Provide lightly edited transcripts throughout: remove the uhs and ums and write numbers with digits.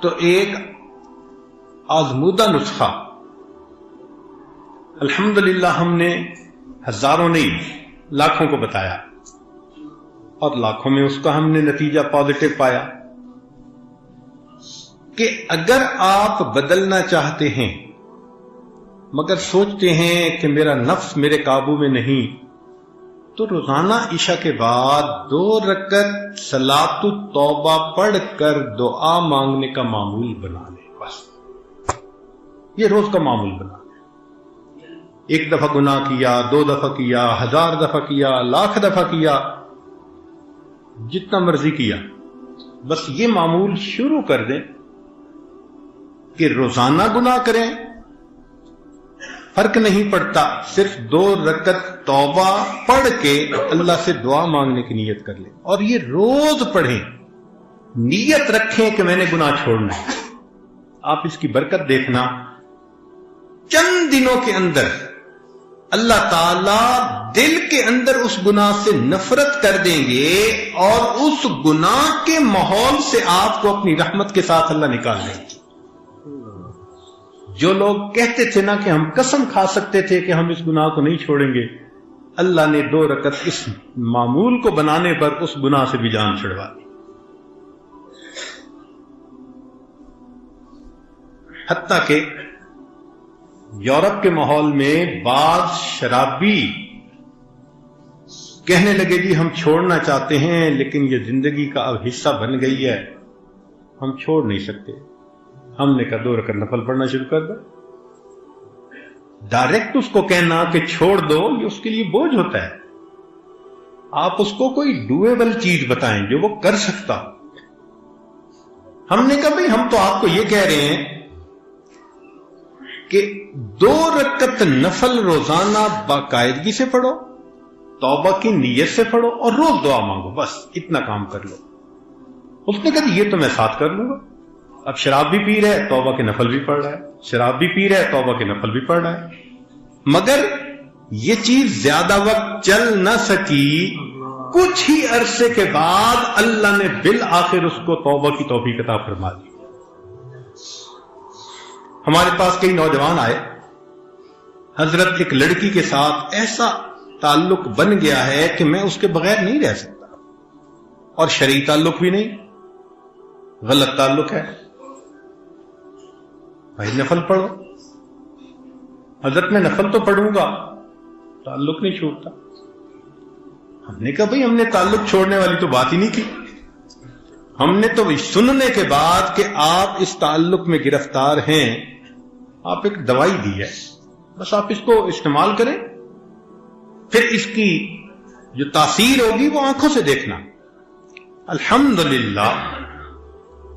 تو ایک آزمودہ نسخہ الحمدللہ ہم نے ہزاروں نہیں لاکھوں کو بتایا اور لاکھوں میں اس کا ہم نے نتیجہ پازیٹو پایا کہ اگر آپ بدلنا چاہتے ہیں مگر سوچتے ہیں کہ میرا نفس میرے قابو میں نہیں، تو روزانہ عشاء کے بعد 2 رکعت صلاۃ التوبہ پڑھ کر دعا مانگنے کا معمول بنا لیں. بس یہ روز کا معمول بنا لیں. 1 دفعہ گناہ کیا، 2 دفعہ کیا، 1000 دفعہ کیا، لاکھ دفعہ کیا، جتنا مرضی کیا، بس یہ معمول شروع کر دیں کہ روزانہ گناہ کریں، فرق نہیں پڑتا، صرف 2 رکعت توبہ پڑھ کے اللہ سے دعا مانگنے کی نیت کر لیں اور یہ روز پڑھیں، نیت رکھیں کہ میں نے گناہ چھوڑنا ہے. آپ اس کی برکت دیکھنا، چند دنوں کے اندر اللہ تعالی دل کے اندر اس گناہ سے نفرت کر دیں گے اور اس گناہ کے ماحول سے آپ کو اپنی رحمت کے ساتھ اللہ نکال دیں گے. جو لوگ کہتے تھے نا کہ ہم قسم کھا سکتے تھے کہ ہم اس گناہ کو نہیں چھوڑیں گے، اللہ نے 2 رکعت اس معمول کو بنانے پر اس گناہ سے بھی جان چھڑوا دی. حتیٰ کہ یورپ کے ماحول میں بعض شرابی کہنے لگے جی ہم چھوڑنا چاہتے ہیں لیکن یہ زندگی کا اب حصہ بن گئی ہے، ہم چھوڑ نہیں سکتے. ہم نے کہا 2 رکعت نفل پڑھنا شروع کر دو. ڈائریکٹ اس کو کہنا کہ چھوڑ دو یہ اس کے لیے بوجھ ہوتا ہے. آپ اس کو کوئی ڈویبل چیز بتائیں جو وہ کر سکتا. ہم نے کہا بھئی ہم تو آپ کو یہ کہہ رہے ہیں کہ 2 رکعت نفل روزانہ باقاعدگی سے پڑھو، توبہ کی نیت سے پڑھو اور روز دعا مانگو، بس اتنا کام کر لو. اس نے کہا یہ تو میں ساتھ کر لوں گا. اب شراب بھی پی رہا ہے، توبہ کے نفل بھی پڑھ رہا ہے، شراب بھی پی رہا ہے، توبہ کے نفل بھی پڑھ رہا ہے. مگر یہ چیز زیادہ وقت چل نہ سکی. کچھ ہی عرصے کے بعد اللہ نے بالآخر اس کو توبہ کی توفیق عطا فرما دی. ہمارے پاس کئی نوجوان آئے، حضرت ایک لڑکی کے ساتھ ایسا تعلق بن گیا ہے کہ میں اس کے بغیر نہیں رہ سکتا، اور شرعی تعلق بھی نہیں، غلط تعلق ہے. بھائی نفل پڑھو. حضرت میں نفل تو پڑھوں گا، تعلق نہیں چھوڑتا. ہم نے کہا بھائی ہم نے تعلق چھوڑنے والی تو بات ہی نہیں کی. ہم نے تو سننے کے بعد کہ آپ اس تعلق میں گرفتار ہیں، آپ ایک دوائی دی ہے، بس آپ اس کو استعمال کریں، پھر اس کی جو تاثیر ہوگی وہ آنکھوں سے دیکھنا. الحمدللہ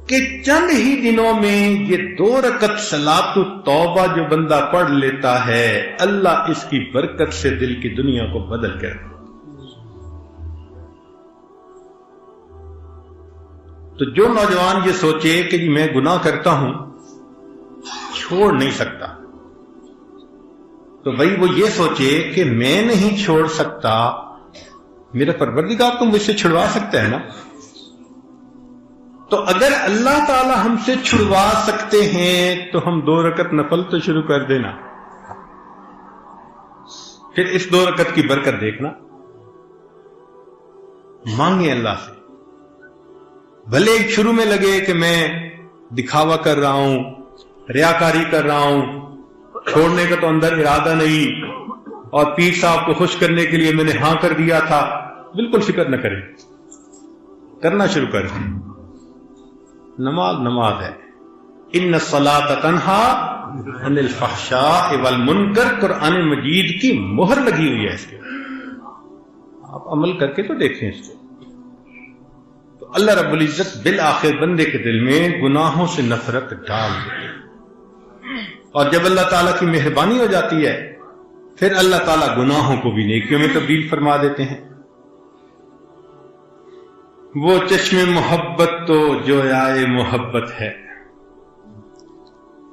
کہ چند ہی دنوں میں یہ 2 رکعت صلاۃ التوبہ جو بندہ پڑھ لیتا ہے، اللہ اس کی برکت سے دل کی دنیا کو بدل کر. تو جو نوجوان یہ سوچے کہ جی میں گناہ کرتا ہوں چھوڑ نہیں سکتا، تو بھائی وہ یہ سوچے کہ میں نہیں چھوڑ سکتا، میرا پروردگار تو مجھ سے چھڑوا سکتا ہے نا. تو اگر اللہ تعالی ہم سے چھڑوا سکتے ہیں تو ہم 2 رکعت نفل تو شروع کر دینا، پھر اس 2 رکعت کی برکت دیکھنا. مانگیں اللہ سے. بھلے شروع میں لگے کہ میں دکھاوا کر رہا ہوں، ریاکاری کر رہا ہوں، چھوڑنے کا تو اندر ارادہ نہیں، اور پیر صاحب کو خوش کرنے کے لیے میں نے ہاں کر دیا تھا. بالکل فکر نہ کریں، کرنا شروع کر دیں. نماز ہے. ان الصلاۃ تنہی عن الفحشاء والمنکر، قرآن مجید کی مہر لگی ہوئی ہے اس کے. آپ عمل کر کے تو دیکھیں اس کو. تو اللہ رب العزت بالآخر بندے کے دل میں گناہوں سے نفرت ڈال دیتے. اور جب اللہ تعالیٰ کی مہربانی ہو جاتی ہے پھر اللہ تعالیٰ گناہوں کو بھی نیکیوں میں تبدیل فرما دیتے ہیں. وہ چشم محبت تو جو آئے محبت ہے،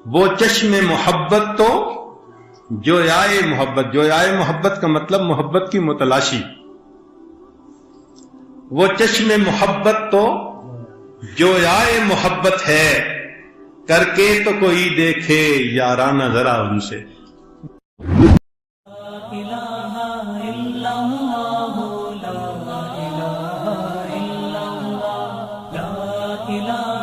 وہ چشم محبت تو جویائے محبت، جویائے محبت کا مطلب محبت کی متلاشی. وہ چشم محبت تو جویائے محبت ہے، کر کے تو کوئی دیکھے یارانہ ذرا ان سے. لا